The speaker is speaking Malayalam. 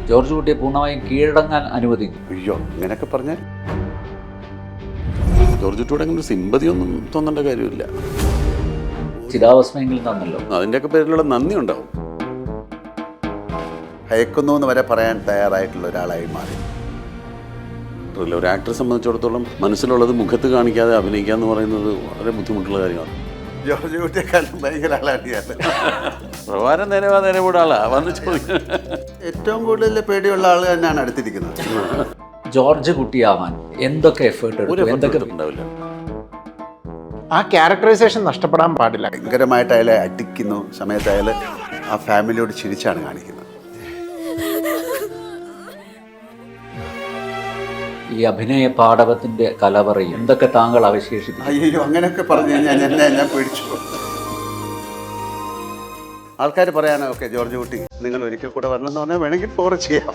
ജോർജ് കുട്ടിയെ പൂർണ്ണമായും കീഴടങ്ങാൻ അനുവദിക്കും. അയ്യോ, അങ്ങനെയൊക്കെ പറഞ്ഞാൽ ജോർജ് കുട്ടിയോട് അങ്ങനെ സിമ്പതി ഒന്നും തോന്നേണ്ട കാര്യമില്ല. ചിതാവസ്മയെങ്കിലും തന്നല്ലോ. അതിൻ്റെയൊക്കെ പേരിലുള്ള നന്ദി ഉണ്ടാവും. ഭയക്കുന്നു എന്ന് വരെ പറയാൻ തയ്യാറായിട്ടുള്ള ഒരാളായി മാറി. ഒരു ആക്ടറെ സംബന്ധിച്ചിടത്തോളം മനസ്സിലുള്ളത് മുഖത്ത് കാണിക്കാതെ അഭിനയിക്കുക എന്ന് പറയുന്നത് വളരെ ബുദ്ധിമുട്ടുള്ള കാര്യമാണ്. ജോർജ് കുട്ടിയെക്കാളും ഭയങ്കര ആളാണ് ഞാൻ. പ്രഭാരം നേരവിടെ ആളാ വന്ന് ചോദിക്കും. ഏറ്റവും കൂടുതൽ പേടിയുള്ള ആൾ തന്നെയാണ് അടുത്തിരിക്കുന്നത്. ജോർജ് കുട്ടിയാവാൻ എന്തൊക്കെ എഫേർട്ട് എടുത്തു, എന്തൊക്കെ ഉണ്ടാവില്ല. ആ ക്യാരക്ടറൈസേഷൻ നഷ്ടപ്പെടാൻ പാടില്ല. ഭയങ്കരമായിട്ട് അയാളെ അടിക്കുന്നു സമയത്ത് അയാൾ ആ ഫാമിലിയോട് ചിരിച്ചാണ് കാണിക്കുന്നത്. ഈ അഭിനയ പാടവത്തിന്റെ കലവറയും എന്തൊക്കെ താങ്കൾ അവശേഷിപ്പിക്കും? അയ്യോ, അങ്ങനെയൊക്കെ പറഞ്ഞു കഴിഞ്ഞാൽ ഞാൻ പേടിച്ചു. ആൾക്കാർ പറയാനോ, ഓക്കെ ജോർജ് കുട്ടി നിങ്ങൾ ഒരിക്കൽ കൂടെ വരണമെന്ന് പറഞ്ഞാൽ വേണമെങ്കിൽ ഫോർ ചെയ്യാം.